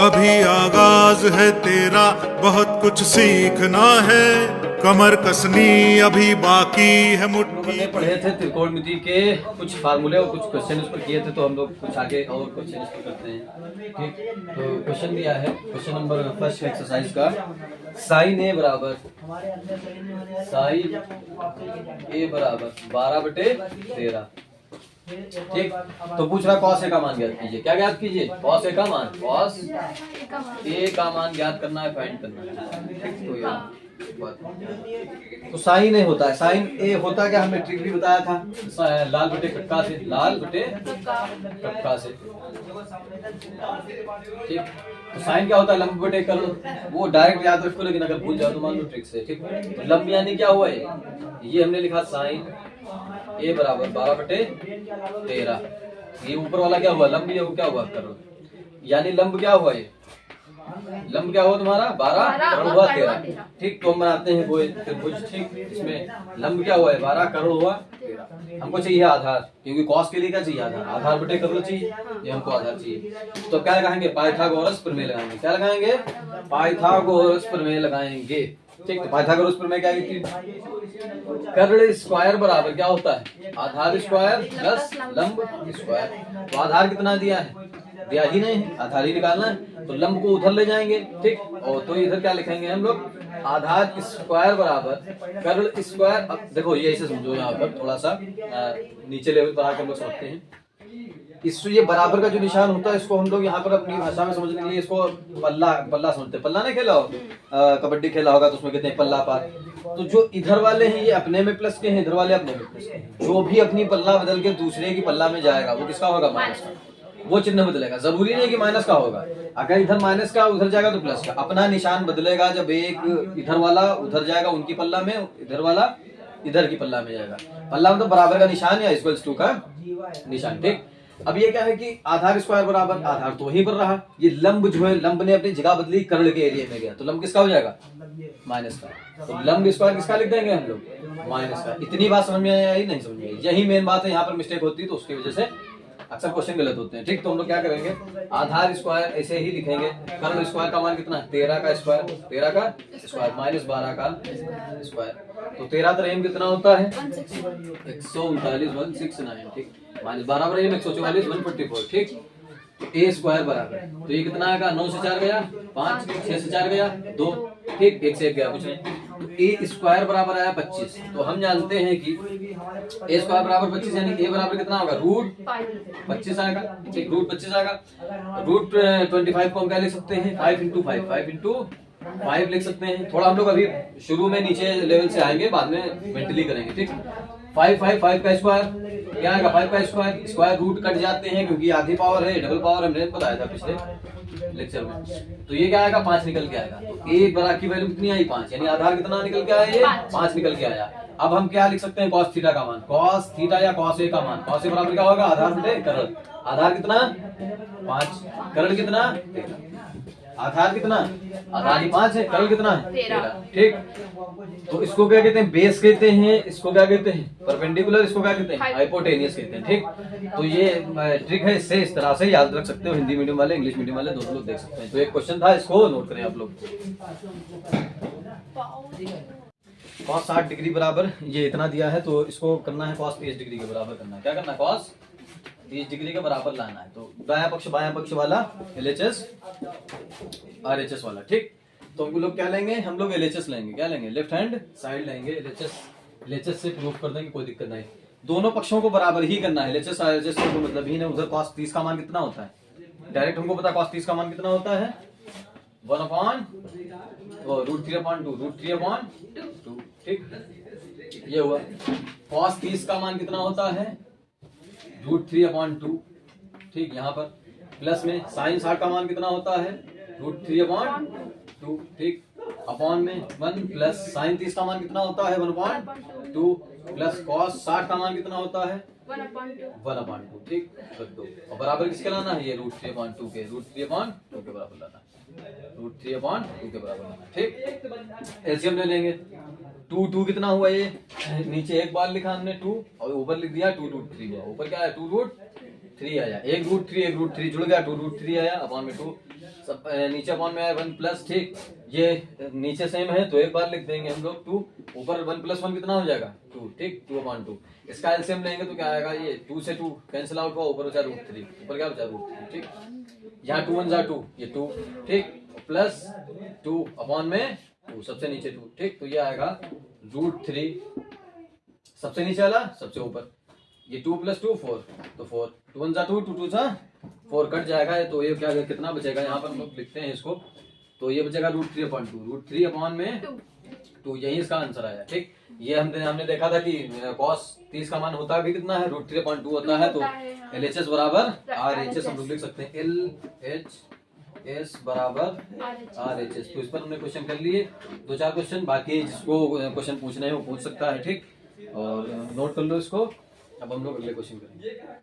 अभी आगाज है तेरा, बहुत कुछ सीखना है, कमर कसनी अभी बाकी है मुट्ठी। हमने पढ़े थे त्रिकोणमिति के कुछ फार्मूले और कुछ क्वेश्चन उस पर किए थे, तो हम लोग कुछ आगे और क्वेश्चन इस पर करते हैं। ठीक, तो क्वेश्चन दिया है, क्वेश्चन नंबर फर्स्ट एक्सरसाइज का, साइन ए बराबर 12/13। ठीक, तो पूछ रहा कॉस ए का मान ज्ञात कीजिए। क्या ज्ञात कीजिए? कॉस ए का मान, कॉस ए का मान ज्ञात करना है, फाइंड करना है। ठीक, तो यार तो साइन ए होता है, साइन ए होता क्या, हमने ट्रिक भी बताया था, लाल बटे कक्का से, लाल बटे कक्का से। ठीक, तो साइन क्या होता है? लंब बटे कर्ण। वो डायरेक्ट याद रखो, लेकिन अगर भूल जाओ तो मान लो ट्रिक से। ठीक, तो लंब यानी क्या हुआ है, ये हमने लिखा साइन ए बराबर 12/13। ये ऊपर वाला क्या हुआ? लंब। ये क्या हुआ? कर्ण। यानी लंब क्या हुआ? ये लंब क्या हुआ तुम्हारा? 12, कर्ण हुआ 13। ठीक, तो हम बनाते हैं वो त्रिभुज। ठीक, इसमें लंब क्या हुआ है? 12, कर्ण हुआ 13। हमको चाहिए आधार, क्योंकि कॉस के लिए क्या चाहिए? आधार। आधार बटे कर्ण चाहिए, ये हमको आधार चाहिए। तो क्या लगाएंगे? पाइथागोरस प्रमेय लगाएंगे। क्या लगाएंगे? पाइथागोरस प्रमेय लगाएंगे। ठीक, तो पाइथागोरस प्रमेय क्या है? कर्ण स्क्वायर बराबर क्या होता है? आधार स्क्वायर प्लस लंब स्क्वायर। तो आधार कितना दिया है? दिया ही नहीं, आधार ही निकालना है। तो लंब को उधर ले जाएंगे। ठीक, और तो इधर क्या लिखेंगे हम लोग? आधार स्क्वायर बराबर कर्ण स्क्वायर। अब देखो ये ऐसे समझो, यहाँ पर थोड़ा सा नीचे लेवल पर आकर हम लोग समझते हैं। इससे ये बराबर का जो निशान होता है, इसको हम लोग यहाँ पर अपनी भाषा में समझने के लिए इसको पल्ला पल्ला समझते हैं। पल्ला नहीं खेला हो, कबड्डी खेला होगा तो उसमें कहते हैं पल्ला पार। तो जो इधर वाले हैं ये अपने में प्लस के हैं, इधर वाले अपने में प्लस के हैं। जो भी अपनी पल्ला बदल के दूसरे की पल्ला में जाएगा वो किसका होगा? माइनस का। वो चिन्ह बदलेगा, जरूरी नहीं कि माइनस का होगा। अगर इधर माइनस का उधर जाएगा तो प्लस का। अपना निशान बदलेगा जब एक इधर वाला उधर जाएगा उनकी पल्ला में, इधर वाला इधर की पल्ला में जाएगा। पल्ला मतलब बराबर का निशान या इक्वल्स टू का निशान। ठीक, अब ये क्या है कि आधार स्क्वायर बराबर, आधार तो वहीं पर रहा, ये लंब जो है, लंब ने अपनी जगह बदली, कर्ण के एरिया में गया, तो लंब किसका हो जाएगा? माइनस का। तो लंब स्क्वायर किसका लिख देंगे हम लोग? माइनस का। इतनी बात समझ में आई? नहीं समझ में आई? यही मेन बात है, यहाँ पर मिस्टेक होती है, तो उसकी वजह से अक्सर क्वेश्चन गलत होते हैं। ठीक, तो हम लोग क्या करेंगे? आधार स्क्वायर ऐसे ही लिखेंगे। कर्ण स्क्वायर का मान कितना है? 13 का स्क्वायर, 13 का स्क्वायर माइनस 12 का स्क्वायर। तो 13 तरह कितना होता है? 139, 169। ठीक, माइनस 12 पर 144, 144। ठीक, तो ए स्क्वायर बराबर, तो ये कितना आएगा? 9 से 4 गया 5, 6 से 4 गया 2। ठीक, 1 से 1 गया कुछ नहीं। तो ए स्क्वायर बराबर आया 25। तो हम जानते हैं कि ए स्क्वायर बराबर 25, यानी ए बराबर कितना होगा? रूट 25 आएगा। ठीक, रूट 25 आएगा। रूट 25 को हम क्या लिख सकते हैं? 5 इंटू 5, 5 इंटू 5 लिख सकते हैं। थोड़ा हम लोग अभी शुरू में नीचे लेवल से आएंगे, बाद में मेंटली करेंगे। ठीक, 5 का स्क्वायर क्या आएगा? 5 का स्क्वायर, स्क्वायर रूट कट जाते हैं क्योंकि आधी पावर है, डबल पावर हमने बताया था पिछले लेक्चर में। तो ये क्या आएगा? 5 निकल के आएगा। तो ए बराबर की वैल्यू कितनी आई? 5, यानी आधार कितना निकल के आया? ये 5 निकल के आया। अब हम क्या लिख सकते हैं? कॉस थीटा का मान, कॉस थीटा या कॉस ए का मान। कॉस ए बराबर क्या होगा? आधार बटे कर्ण। आधार कितना? 5, कर्ण कितना? 13। आधार कितना? आधार ही 5 है, कर्ण कितना है? 13। ठीक, तो इसको क्या कहते हैं? बेस कहते हैं। इसको क्या कहते हैं? परपेंडिकुलर। इसको क्या कहते हैं? हाइपोटेनियस कहते हैं। ठीक, तो ये ट्रिक है, इससे इस तरह से याद रख सकते हो। हिंदी मीडियम वाले, इंग्लिश मीडियम वाले दोनों लोग देख सकते हैं। तो एक क्वेश्चन था, इसको नोट करें आप लोग। cos 60 डिग्री बराबर ये इतना दिया है, तो इसको करना है cos 30 डिग्री के बराबर करना है। क्या करना है? cos 30 डिग्री के बराबर लाना है। तो दायां पक्ष बायां पक्ष वाला LHS RHS वाला। ठीक, तो हम लोग क्या लेंगे? हम लोग LHS लेंगे। क्या लेंगे? लेफ्ट हैंड साइड लेंगे। LHS से प्रूफ कर देंगे, कोई दिक्कत नहीं। दोनों पक्षों को बराबर ही करना है। LHS RHS से कोई मतलब ही नहीं। उधर cos 30 का मान कितना होता है? डायरेक्ट हमको पता cos 30 का मान कितना होता है? 1/√3/2, √3/2। ठीक, ये हुआ। cos 30 का मान कितना होता है? √3/2। ठीक, यहाँ पर प्लस में sin 60 का मान कितना होता है? √3/2। ठीक, अपॉन में 1 प्लस sin 30 का मान कितना होता है? 1/2 प्लस cos 60 का मान कितना होता है? 1/2। ठीक, रख दो। और बराबर किसके लाना है? ये √3/2 के, √3/2 के बराबर लाना है। √3/2 के बराबर लाना है। ठीक, एलसीएम ले लेंगे। 2 कितना हुआ? ये नीचे एक बार लिखा हमने 2 और ऊपर लिख दिया 2√3 हुआ। ऊपर क्या है? 2√3 3 आया, एक रूट थ्री जुड़ गया, 2√3 आया अपॉन में 2 सब नीचे अपॉन में आया 1 प्लस, ठीक। ये नीचे सेम है तो एक बार लिख देंगे हम लोग 2, ऊपर 1 प्लस 1 कितना हो जाएगा 2, ठीक, 2/2। इसका एलसीएम लेंगे तो क्या आएगा, ये 2 से 2 कैंसिल आउट हुआ, ऊपर बचा √3, ऊपर क्या बचा √3, ठीक। यहाँ 2 1 जा 2, ये 2, ठीक, प्लस 2 अपॉन में 2 सबसे नीचे 2, ठीक। तो ये आएगा √3 सबसे नीचे वाला सबसे ऊपर, ये 2 + 2 4, तो 4, 2 1 जा 2, 2 2 जा 4 कट जाएगा। तो ये क्या कितना बचेगा, यहाँ पर हम लोग लिखते हैं इसको, तो ये बचेगा √3/2, √3 अपॉन में 2, यही इसका आंसर आया, ठीक। ये हमने देखा था कि cos 30 का मान होता भी कितना है, √3/2 होता है। तो LHS बराबर RHS हम लोग लिख सकते हैं, LHS बराबर RHS। तो इस पर हमने क्वेश्चन कर लिए 2-4 क्वेश्चन, बाकी जिसको क्वेश्चन पूछना है वो पूछ सकता है, ठीक। और नोट कर लो इसको। अब हम लोग अगले क्वेश्चन करेंगे।